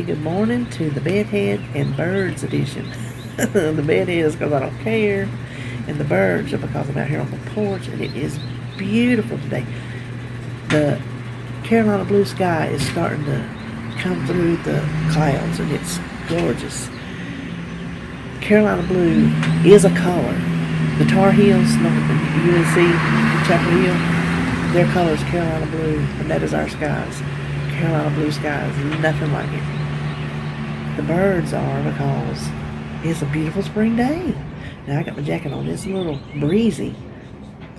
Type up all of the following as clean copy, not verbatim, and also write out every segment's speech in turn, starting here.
good morning to the bedhead and birds edition. The bedhead is because I don't care, and the birds are because I'm out here on the porch, and it is beautiful today. The Carolina blue sky is starting to come through the clouds, and it's gorgeous. Carolina blue is a color. The Tar Heels, UNC, Chapel Hill, their color is Carolina blue, and that is our skies. Carolina blue skies, nothing like it. The birds are because it's a beautiful spring day. Now I got my jacket on. It's a little breezy,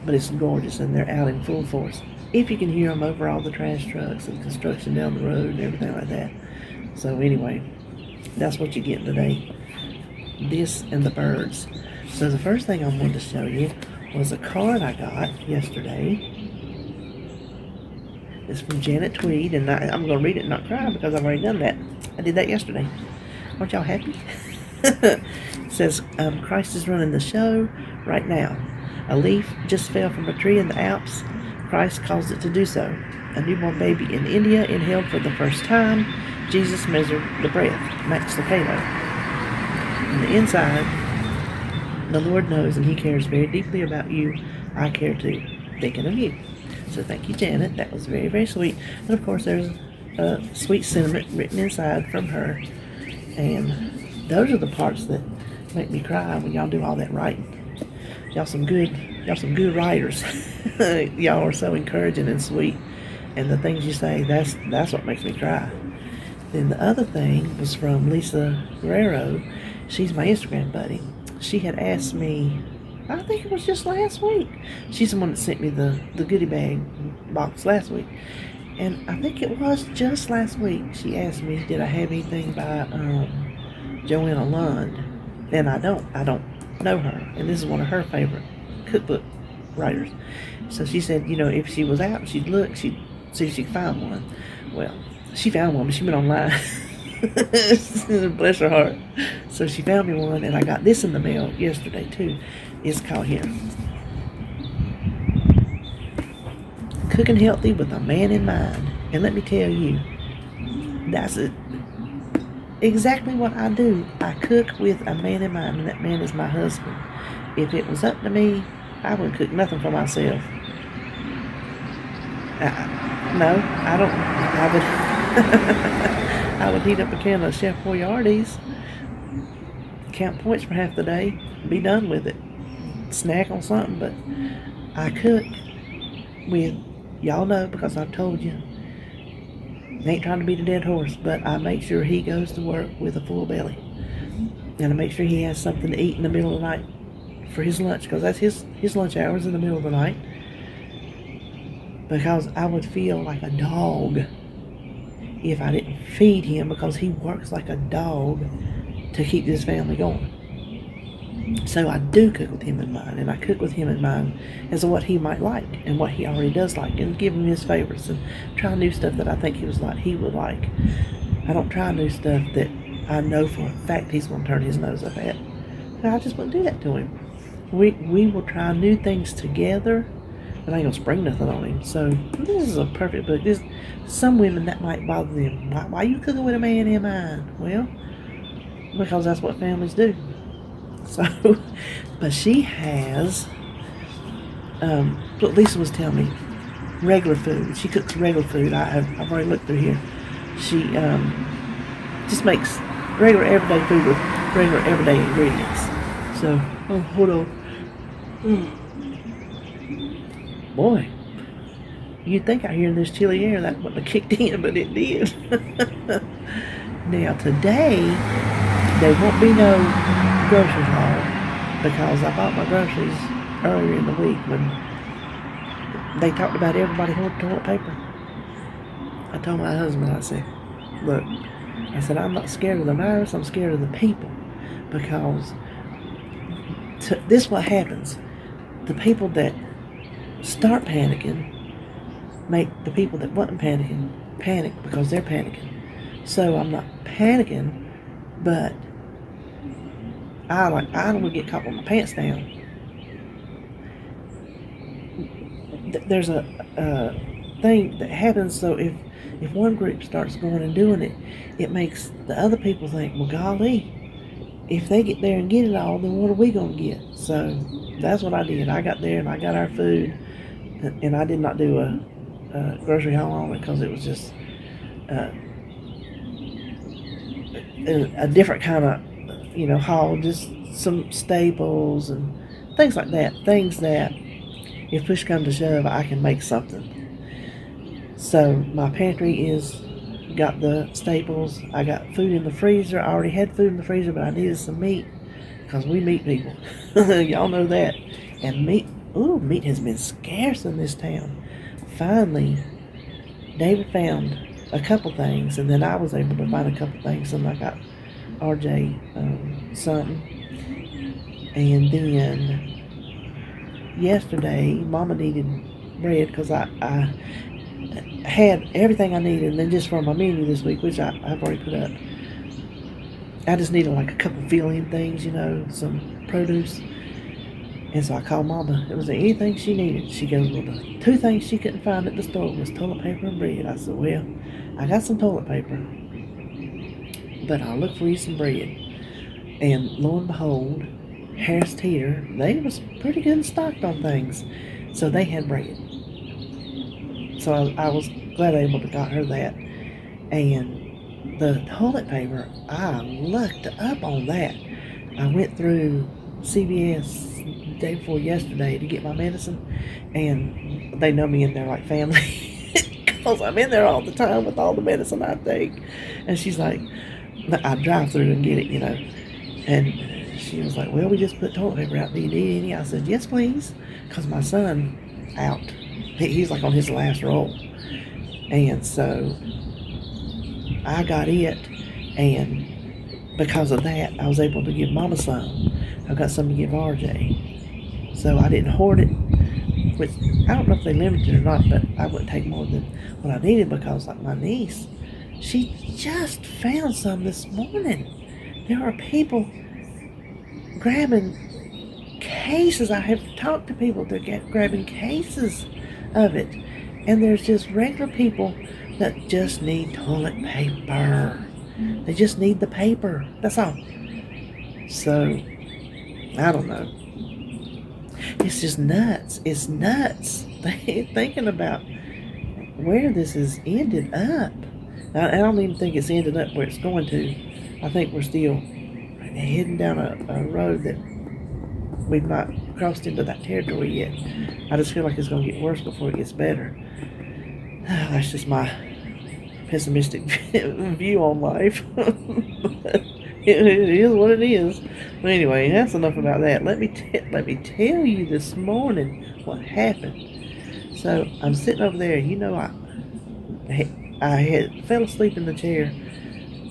but it's gorgeous, and they're out in full force. If you can hear them over all the trash trucks and construction down the road and everything like that. So anyway, that's what you're getting today. This and the birds. So the first thing I wanted to show you was a card I got yesterday. It's from Janet Tweed, and I'm going to read it and not cry because I've already done that. I did that yesterday. Aren't y'all happy? It says, Christ is running the show right now. A leaf just fell from a tree in the Alps. Christ caused it to do so. A newborn baby in India inhaled for the first time. Jesus measured the breath. Max Lucado. On the inside, the Lord knows and He cares very deeply about you. I care too. Thinking of you. So thank you, Janet. That was very, very sweet. And of course, there's a sweet sentiment written inside from her. And those are the parts that make me cry when y'all do all that writing. Y'all some good writers. Y'all are so encouraging and sweet. And the things you say, that's what makes me cry. Then the other thing was from Lisa Guerrero. She's my Instagram buddy. She had asked me, I think it was just last week. She's the one that sent me the goodie bag box last week. And I think it was just last week. She asked me, did I have anything by Joanna Lund? And I don't know her. And this is one of her favorite cookbook writers. So she said, if she was out, she'd look, she'd see if she could find one. Well, she found one, but she went online. Bless her heart. So she found me one, and I got this in the mail yesterday too. It's called here, Cooking Healthy with a Man in Mind. And let me tell you, that's it. Exactly what I do. I cook with a man in mind, and that man is my husband. If it was up to me, I wouldn't cook nothing for myself. No, I don't. I would heat up a can of Chef Boyardee's, count points for half the day, be done with it, snack on something. But I cook with, y'all know because I've told you, ain't trying to beat a dead horse, but I make sure he goes to work with a full belly. And I make sure he has something to eat in the middle of the night for his lunch, because that's his lunch hours in the middle of the night. Because I would feel like a dog if I didn't feed him, because he works like a dog to keep this family going. So I do cook with him in mind, and I cook with him in mind as to what he might like and what he already does like, and give him his favorites and try new stuff that I think he would like. I don't try new stuff that I know for a fact he's going to turn his nose up at. And I just wouldn't do that to him. We will try new things together, but I ain't gonna spring nothing on him. So this is a perfect book. Some women that might bother them. Why are you cooking with a man in mind? Well, because that's what families do. So, but she has, what Lisa was telling me, regular food. She cooks regular food. I've already looked through here. She just makes regular everyday food with regular everyday ingredients. So, hold on. Boy, you'd think out here in this chilly air that wouldn't have kicked in, but it did. Now today, there won't be no grocery haul, because I bought my groceries earlier in the week when they talked about everybody holding toilet paper. I told my husband, I said, look, I'm not scared of the virus, I'm scared of the people, because this is what happens. The people that start panicking make the people that wasn't panicking panic, because they're panicking. So I'm not panicking, but I don't want to get caught with my pants down. There's a thing that happens. So if one group starts going and doing it, it makes the other people think, well, golly, if they get there and get it all, then what are we going to get? So that's what I did. I got there and I got our food, and I did not do a grocery haul on it because it was just a different kind of, haul, just some staples and things like that. Things that, if push comes to shove, I can make something. So my pantry got the staples. I got food in the freezer. I already had food in the freezer, but I needed some meat because we meat people. Y'all know that. And meat has been scarce in this town. Finally, David found a couple things, and then I was able to find a couple things, and I got RJ something. And then yesterday, Mama needed bread because I had everything I needed, and then just for my menu this week, which I've already put up, I just needed like a couple fill-in things, some produce. And so I called Mama. Was there anything she needed? She goes, well, the two things she couldn't find at the store was toilet paper and bread. I said, well, I got some toilet paper, but I'll look for you some bread. And lo and behold, Harris Teeter, they was pretty good stocked on things. So they had bread. So I was glad I was able to got her that. And the toilet paper, I lucked up on that. I went through CVS the day before yesterday to get my medicine, and they know me in there like family because I'm in there all the time with all the medicine I take. And she's like, I drive through and get it, and she was like, well, we just put toilet paper out. Do you need any? I said, yes, please, because my son out. He's like on his last roll. And so I got it, and because of that, I was able to give Mama some. I got some to give RJ. So I didn't hoard it, which I don't know if they limited it or not, but I wouldn't take more than what I needed because, like my niece, she just found some this morning. There are people grabbing cases. I have talked to people that are grabbing cases of it. And there's just regular people that just need toilet paper. They just need the paper. That's all. So, I don't know. It's just nuts. It's nuts. Thinking about where this has ended up. I don't even think it's ended up where it's going to. I think we're still heading down a road that we've not crossed into that territory yet. I just feel like it's going to get worse before it gets better. That's just my pessimistic view on life. It is what it is. But anyway, that's enough about that. Let me tell you this morning what happened. So I'm sitting over there. I had fell asleep in the chair.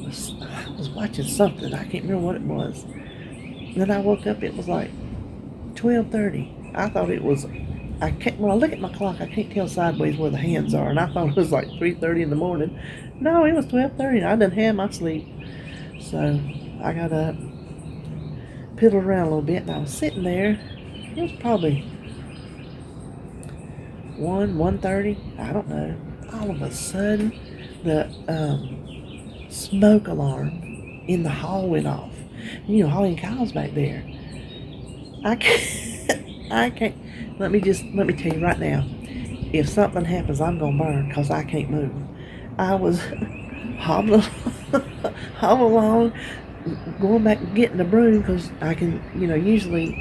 I was watching something. I can't remember what it was. Then I woke up. It was like 12:30. I thought it was. When I look at my clock, I can't tell sideways where the hands are, and I thought it was like 3:30 in the morning. No, it was 12:30. I done had my sleep. So I got up, piddled around a little bit, and I was sitting there. It was probably 1:30. I don't know. All of a sudden, the smoke alarm in the hall went off. Holly and Kyle's back there. I can't. Let me tell you right now, if something happens, I'm going to burn because I can't move. I was hobbling along, going back and getting the broom because I can, usually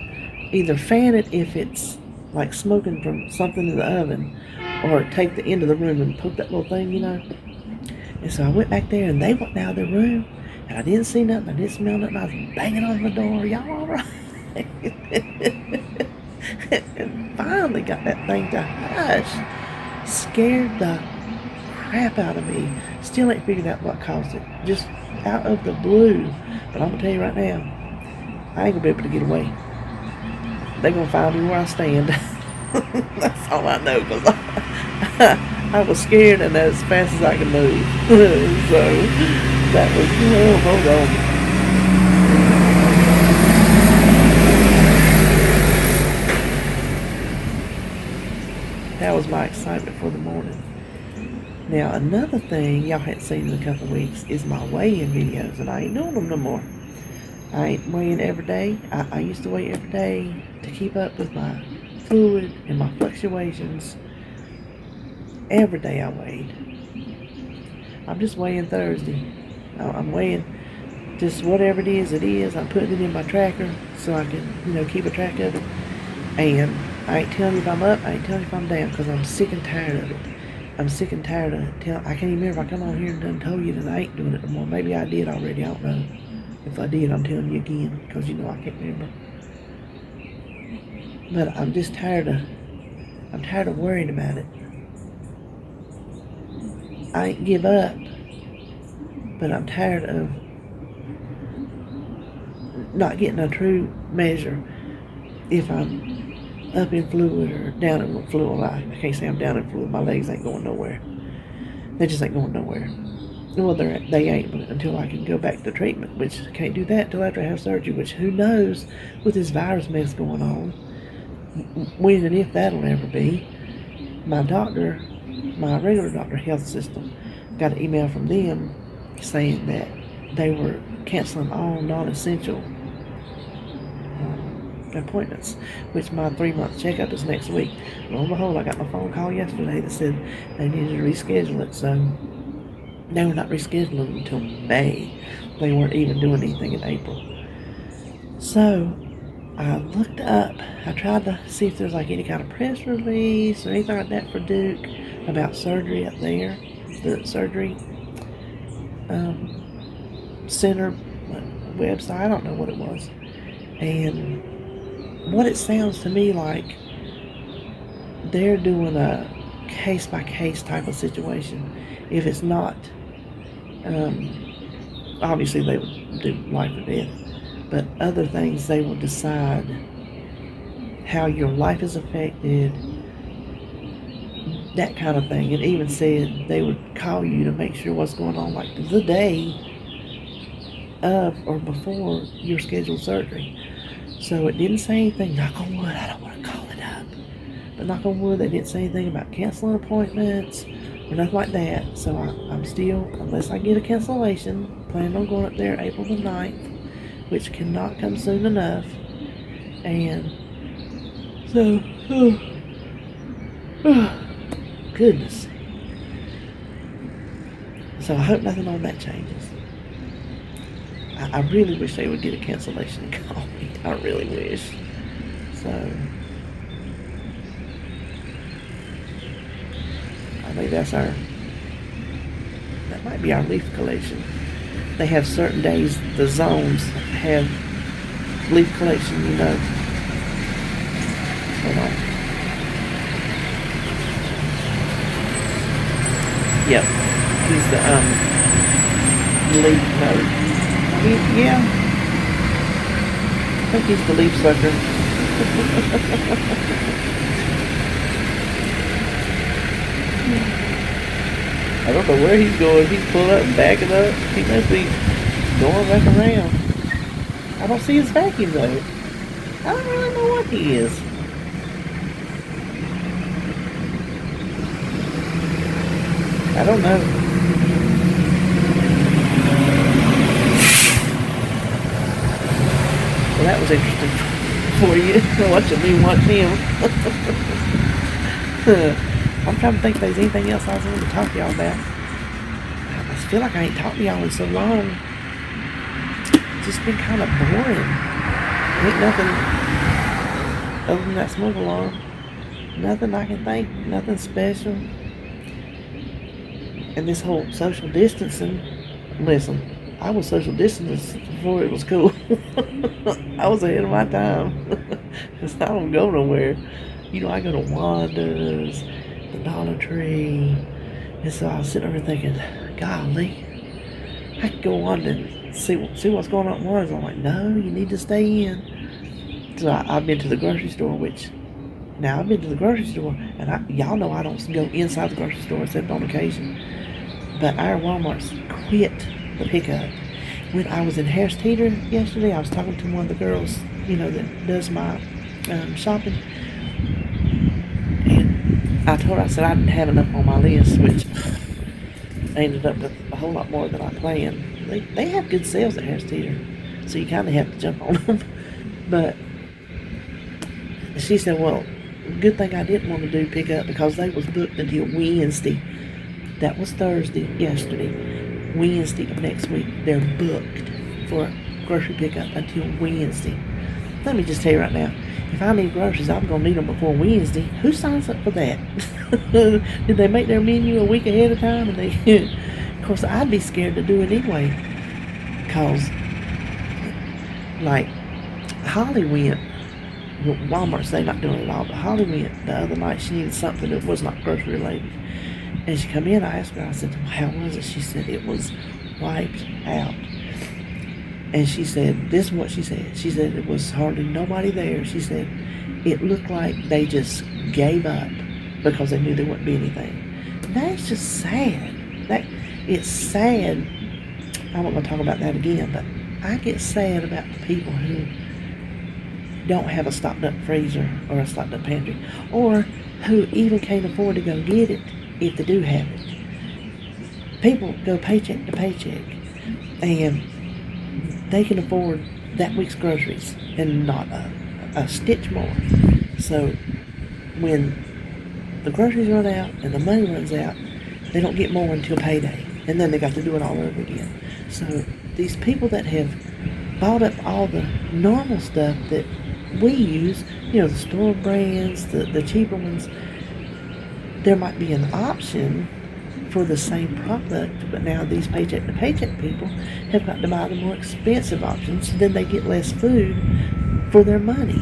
either fan it if it's like smoking from something in the oven, or take the end of the room and poke that little thing, And so I went back there and they went out of their room and I didn't see nothing, I didn't smell nothing. I was banging on the door, y'all all right? And finally got that thing to hush. Scared the crap out of me. Still ain't figured out what caused it. Just out of the blue. But I'm going to tell you right now, I ain't going to be able to get away. They're going to find me where I stand. That's all I know, because I was scared and as fast as I could move. So that was, hold on. That was my excitement for the morning. Now, another thing y'all hadn't seen in a couple of weeks is my weigh-in videos, and I ain't doing them no more. I ain't weighing every day. I used to weigh every day to keep up with my fluid and my fluctuations. Every day I weighed. I'm just weighing Thursday. I'm weighing just whatever it is. I'm putting it in my tracker so I can, keep a track of it. And I ain't telling you if I'm up, I ain't telling you if I'm down, because I'm sick and tired of it. I'm sick and tired of I can't even remember if I come on here and done told you that I ain't doing it no more. Maybe I did already, I don't know. If I did, I'm telling you again, because I can't remember. But I'm just tired of worrying about it. I ain't give up, but I'm tired of not getting a true measure if I'm up in fluid or down in fluid. Well, I can't say I'm down in fluid. My legs ain't going nowhere. They just ain't going nowhere. Well, they ain't until I can go back to treatment, which I can't do that until after I have surgery, which who knows with this virus mess going on, when and if that'll ever be. My doctor, my regular doctor, health system, got an email from them saying that they were canceling all non-essential appointments, which my 3-month checkup is next week. Lo and behold, I got my phone call yesterday that said they needed to reschedule it, so they were not rescheduling until May. They weren't even doing anything in April. So I looked up, I tried to see if there's like any kind of press release or anything like that for Duke about surgery up there, the surgery center website. I don't know what it was. And what it sounds to me like, they're doing a case-by-case type of situation. If it's not, obviously they would do life or death, but other things they will decide how your life is affected, that kind of thing. It even said they would call you to make sure what's going on, like the day of or before your scheduled surgery. So it didn't say anything, knock on wood, I don't want to call it up, but knock on wood, they didn't say anything about canceling appointments or nothing like that. So I'm still, unless I get a cancellation, planning on going up there April the 9th, which cannot come soon enough. And so, goodness. So I hope nothing on that changes. I really wish they would get a cancellation and call me. I really wish. So I think that might be our leaf collection. They have certain days, the zones have leaf collection, Hold on. Yep. He's the leaf node. Yeah. I think he's the leaf sucker. I don't know where he's going. He's pulling up and backing up. He must be going back around. I don't see his vacuum though. I don't really know what he is. I don't know. Well, that was interesting for you, watching me watch him. I'm trying to think if there's anything else I was going to talk to y'all about. I feel like I ain't talked to y'all in so long. It's just been kind of boring. Ain't nothing other than that smoke alarm. Nothing I can think, nothing special. And this whole social distancing, listen, I was social distancing before it was cool. I was ahead of my time. Because I don't go nowhere. I go to Wanda's, the Dollar Tree. And so I was sitting over thinking, golly, I could go on and see what's going on at Wanda's. I'm like, no, you need to stay in. So I've been to the grocery store, I've been to the grocery store, and y'all know I don't go inside the grocery store except on occasion. But our Walmart's quit the pickup. When I was in Harris Teeter yesterday, I was talking to one of the girls, that does my shopping. And I told her, I said I didn't have enough on my list, which I ended up with a whole lot more than I planned. They have good sales at Harris Teeter, so you kind of have to jump on them. But she said, well, good thing I didn't want to do pickup because they was booked until Wednesday. That was Thursday, yesterday. Wednesday of next week, they're booked for grocery pickup until Wednesday. Let me just tell you right now, if I need groceries, I'm going to need them before Wednesday. Who signs up for that? Did they make their menu a week ahead of time? And of course, I'd be scared to do it anyway. Because, like, Holly went, Walmart's, they're not doing it all, but Holly went the other night. She needed something that was not grocery related. And she come in, I asked her, I said, well, how was it? She said it was wiped out. And she said, this is what she said. She said it was hardly nobody there. She said it looked like they just gave up because they knew there wouldn't be anything. That's just sad. It's sad. I won't going to talk about that again, but I get sad about the people who don't have a stocked up freezer or a stocked up pantry, or who even can't afford to go get it if they do have it. People go paycheck to paycheck, and they can afford that week's groceries and not a stitch more. So when the groceries run out and the money runs out, they don't get more until payday, and then they got to do it all over again. So these people that have bought up all the normal stuff that we use, the store brands, the cheaper ones, there might be an option for the same product, but now these paycheck to paycheck people have got to buy the more expensive options, so then they get less food for their money.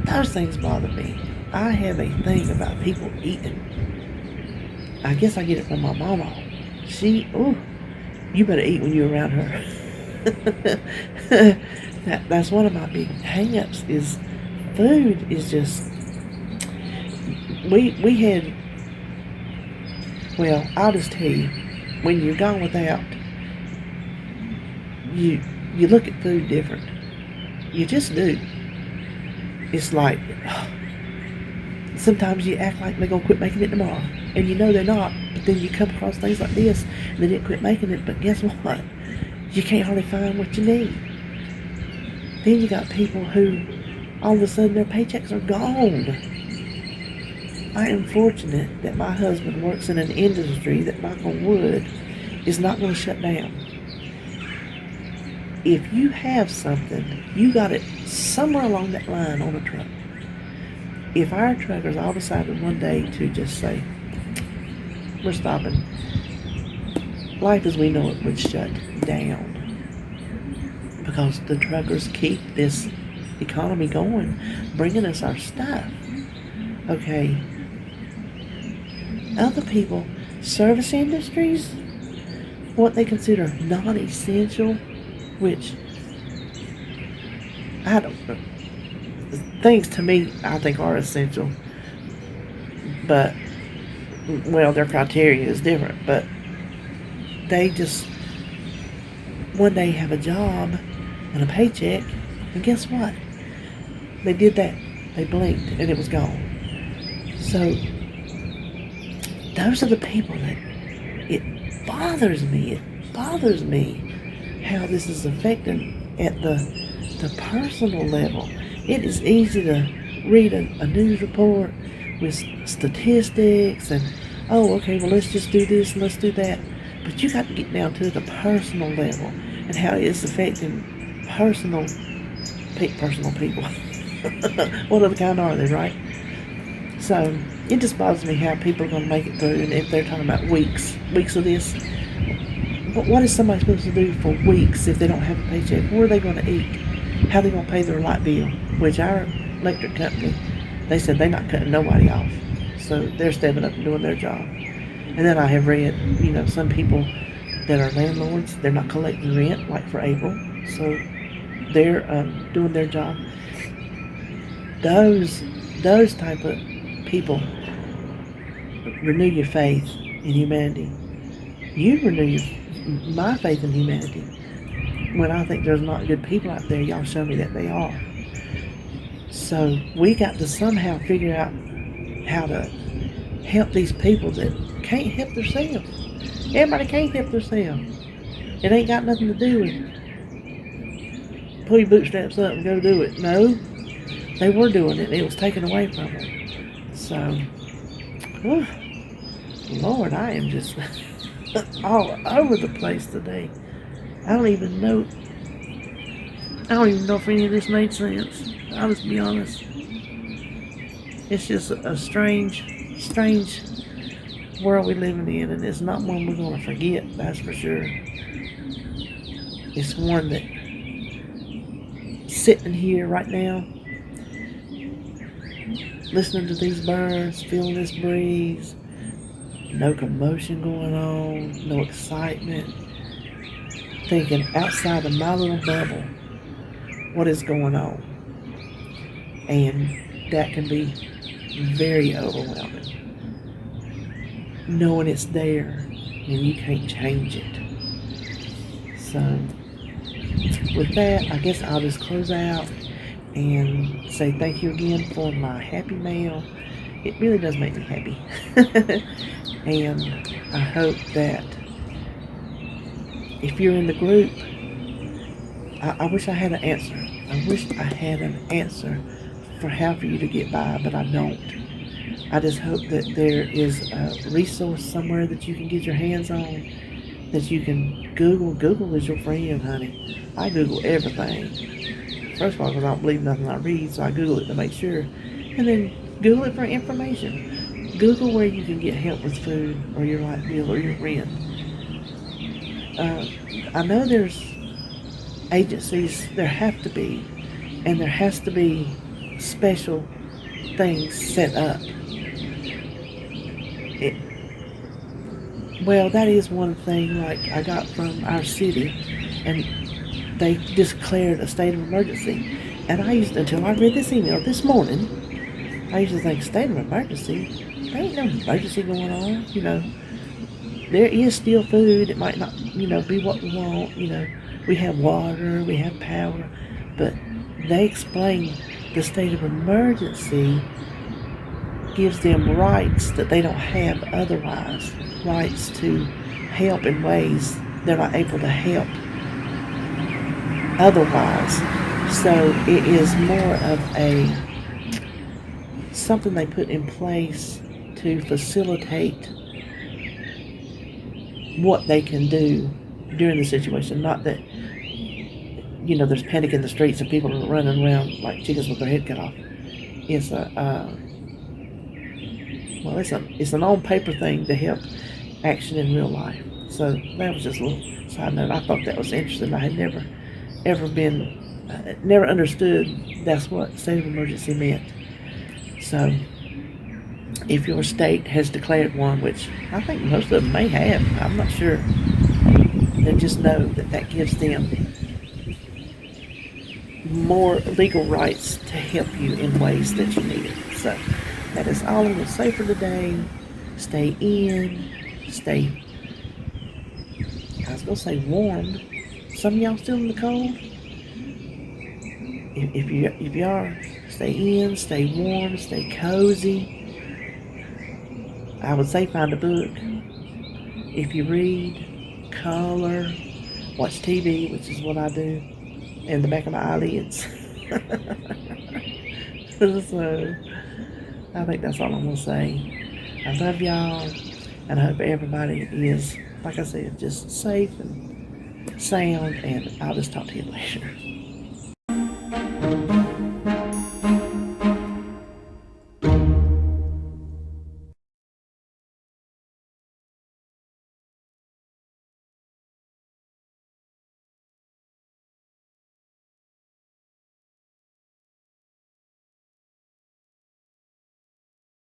Those things bother me. I have a thing about people eating. I guess I get it from my mama. You better eat when you're around her. That's one of my big hang-ups is food is just, we had, well, I'll just tell you, when you're gone without, you look at food different. You just do. It's like, sometimes you act like they're going to quit making it tomorrow, and they're not, but then you come across things like this, and they didn't quit making it, but guess what? You can't hardly find what you need. Then you got people who, all of a sudden, their paychecks are gone. I am fortunate that my husband works in an industry that, knock on wood, is not going to shut down. If you have something, you got it somewhere along that line on a truck. If our truckers all decided one day to just say, we're stopping, life as we know it would shut down. Because the truckers keep this economy going, bringing us our stuff. Okay. Other people, service industries, what they consider non-essential, which I don't know. Things to me, I think are essential, but, well, their criteria is different, but they just one day have a job and a paycheck, and guess what? They did that. They blinked, and it was gone. So, those are the people that, it bothers me how this is affecting at the personal level. It is easy to read a news report with statistics and, okay, well, let's just do this and let's do that. But you got to get down to the personal level and how it's affecting personal people. What other kind are they, right? So it just bothers me how people are going to make it through, and if they're talking about weeks of this. But what is somebody supposed to do for weeks if they don't have a paycheck? Where are they going to eat? How are they going to pay their light bill? Which our electric company, they said they're not cutting nobody off. So they're stepping up and doing their job. And then I have read, some people that are landlords, they're not collecting rent like for April. So they're doing their job. Those type of people renew your faith in humanity. You renew my faith in humanity. When I think there's not good people out there, y'all show me that they are. So we got to somehow figure out how to help these people that can't help themselves. Everybody can't help themselves. It ain't got nothing to do with pull your bootstraps up and go do it. No, they were doing it. It was taken away from them. So, whew, Lord, I am just all over the place today. I don't even know if any of this made sense. I'll just be honest. It's just a strange world we're living in, and it's not one we're going to forget, that's for sure. It's one that, sitting here right now, listening to these birds, feeling this breeze, no commotion going on, no excitement, thinking outside of my little bubble, what is going on? And that can be very overwhelming. Knowing it's there and you can't change it. So, with that, I guess I'll just close out and say thank you again for my happy mail. It really does make me happy. And I hope that if you're in the group, I wish I had an answer. I wish I had an answer for how for you to get by, but I don't. I just hope that there is a resource somewhere that you can get your hands on, that you can Google. Google is your friend, honey. I Google everything. First of all, because I don't believe nothing I read, so I Google it to make sure. And then Google it for information. Google where you can get help with food or your light bill or your rent. I know there's agencies, there have to be, and there has to be special things set up. Well, that is one thing, like I got from our city, and they declared a state of emergency. And until I read this email this morning, I used to think, state of emergency? There ain't no emergency going on, There is still food. It might not, be what we want, We have water, we have power, but they explain the state of emergency gives them rights that they don't have otherwise, rights to help in ways they're not able to help otherwise. So it is more of something they put in place to facilitate what they can do during the situation. Not that, there's panic in the streets and people are running around like chickens with their head cut off. It's it's an on-paper thing to help action in real life. So that was just a little side note. I thought that was interesting. I had never understood that's what state of emergency meant. So if your state has declared one, which I think most of them may have, I'm not sure, then just know that gives them more legal rights to help you in ways that you need it. So that is all I'm going to say for today. Stay in, I was going to say warmed. Some of y'all still in the cold. If you are, stay in, stay warm, stay cozy. I would say find a book. If you read, color, watch TV, which is what I do, in the back of my eyelids. So I think that's all I'm going to say. I love y'all, and I hope everybody is, like I said, just safe and sound, and I'll just talk to you later.